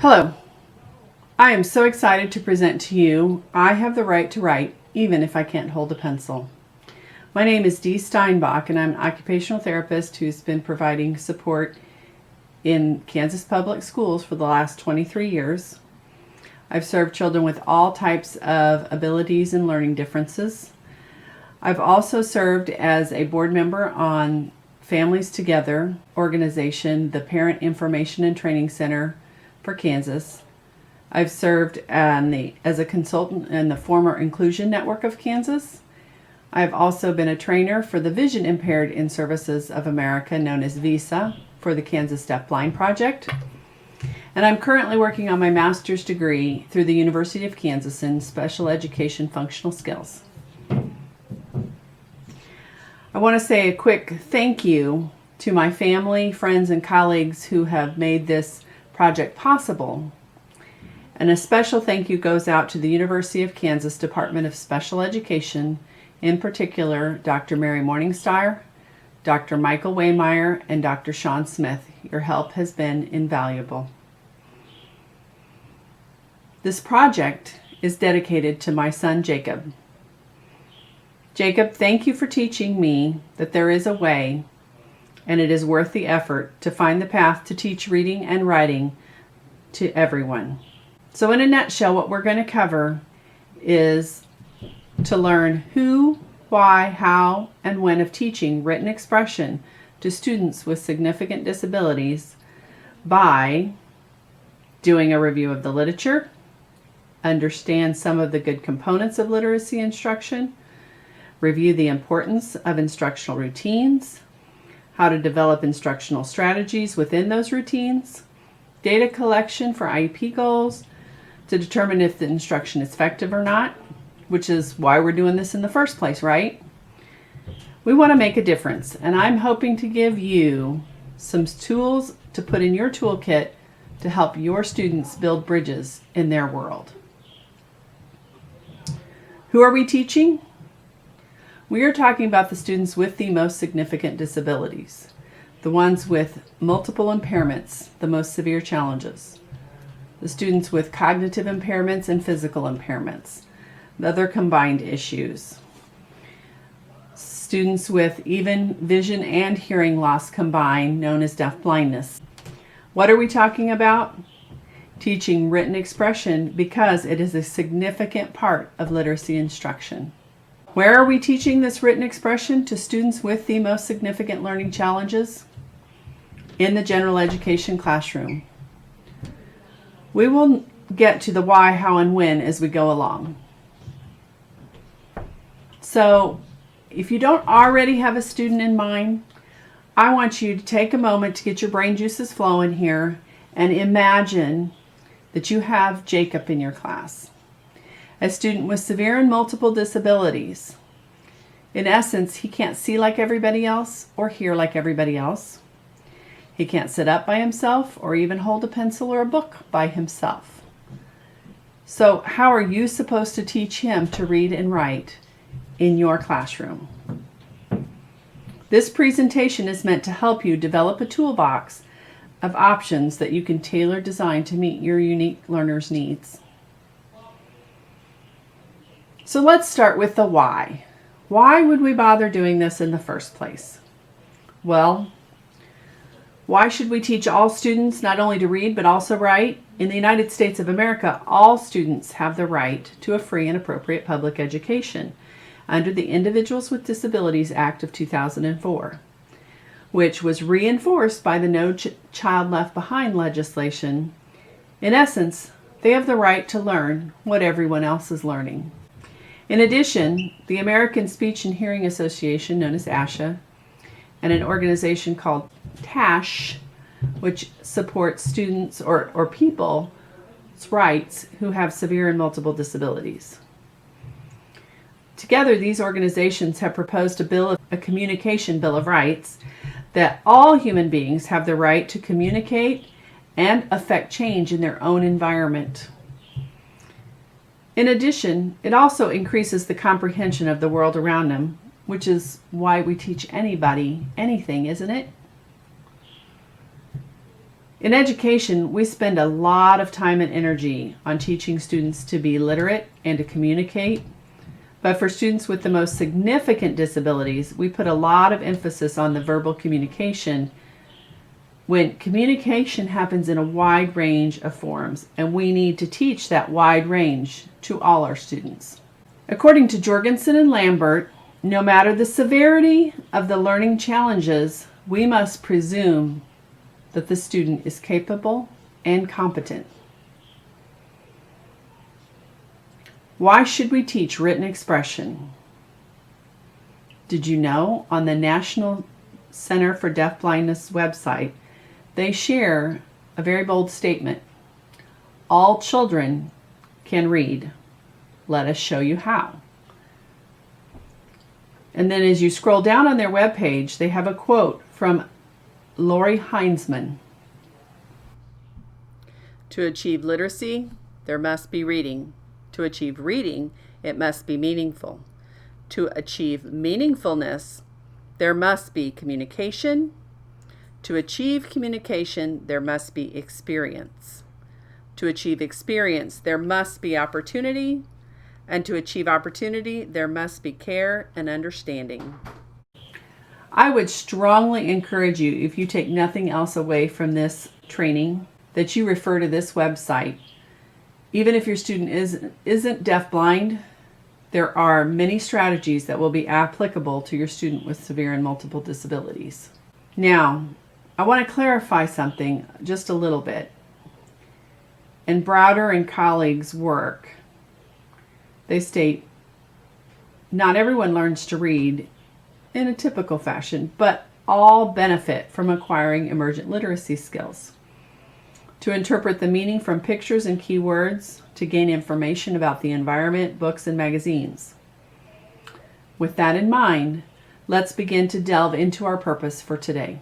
Hello, I am so excited to present to you I Have the Right to Write, even if I can't hold a pencil. My name is Dee Steinbach, and I'm an occupational therapist who's been providing support in Kansas public schools for the last 23 years. I've served children with all types of abilities and learning differences. I've also served as a board member on Families Together organization, the Parent Information and Training Center for Kansas. I've served as a consultant in the former Inclusion Network of Kansas. I've also been a trainer for the Vision Impaired in Services of America, known as VISA, for the Kansas Deafblind Project. And I'm currently working on my master's degree through the University of Kansas in Special Education Functional Skills. I want to say a quick thank you to my family, friends, and colleagues who have made this project possible. And a special thank you goes out to the University of Kansas Department of Special Education, in particular, Dr. Mary Morningstar, Dr. Michael Waymeyer, and Dr. Sean Smith. Your help has been invaluable. This project is dedicated to my son, Jacob. Jacob, thank you for teaching me that there is a way, and it is worth the effort to find the path to teach reading and writing to everyone. So in a nutshell, what we're going to cover is to learn who, why, how, and when of teaching written expression to students with significant disabilities by doing a review of the literature, understand some of the good components of literacy instruction, review the importance of instructional routines, how to develop instructional strategies within those routines, data collection for IEP goals to determine if the instruction is effective or not, which is why we're doing this in the first place, right? We want to make a difference, and I'm hoping to give you some tools to put in your toolkit to help your students build bridges in their world. Who are we teaching? We are talking about the students with the most significant disabilities, the ones with multiple impairments, the most severe challenges, the students with cognitive impairments and physical impairments, the other combined issues, students with even vision and hearing loss combined, known as deafblindness. What are we talking about? Teaching written expression because it is a significant part of literacy instruction. Where are we teaching this written expression to students with the most significant learning challenges? In the general education classroom. We will get to the why, how, and when as we go along. So, if you don't already have a student in mind, I want you to take a moment to get your brain juices flowing here and imagine that you have Jacob in your class, a student with severe and multiple disabilities. In essence, he can't see like everybody else or hear like everybody else. He can't sit up by himself or even hold a pencil or a book by himself. So how are you supposed to teach him to read and write in your classroom? This presentation is meant to help you develop a toolbox of options that you can tailor design to meet your unique learner's needs. So let's start with the why. Why would we bother doing this in the first place? Well, why should we teach all students not only to read but also write? In the United States of America, all students have the right to a free and appropriate public education under the Individuals with Disabilities Act of 2004, which was reinforced by the No Child Left Behind legislation. In essence, they have the right to learn what everyone else is learning. In addition, the American Speech and Hearing Association, known as ASHA, and an organization called TASH, which supports students or people's rights who have severe and multiple disabilities. Together, these organizations have proposed a communication bill of rights that all human beings have the right to communicate and affect change in their own environment. In addition, it also increases the comprehension of the world around them, which is why we teach anybody anything, isn't it? In education, we spend a lot of time and energy on teaching students to be literate and to communicate. But for students with the most significant disabilities, we put a lot of emphasis on the verbal communication when communication happens in a wide range of forms, and we need to teach that wide range to all our students. According to Jorgensen and Lambert, no matter the severity of the learning challenges, we must presume that the student is capable and competent. Why should we teach written expression? Did you know on the National Center for Deafblindness website, they share a very bold statement. All children can read. Let us show you how. And then as you scroll down on their webpage, they have a quote from Lori Heinzman. To achieve literacy, there must be reading. To achieve reading, it must be meaningful. To achieve meaningfulness, there must be communication. To achieve communication, there must be experience. To achieve experience, there must be opportunity. And to achieve opportunity, there must be care and understanding. I would strongly encourage you, if you take nothing else away from this training, that you refer to this website. Even if your student isn't deafblind, there are many strategies that will be applicable to your student with severe and multiple disabilities. Now, I want to clarify something just a little bit. In Browder and colleagues' work, they state, not everyone learns to read in a typical fashion, but all benefit from acquiring emergent literacy skills. To interpret the meaning from pictures and keywords, to gain information about the environment, books, and magazines. With that in mind, let's begin to delve into our purpose for today.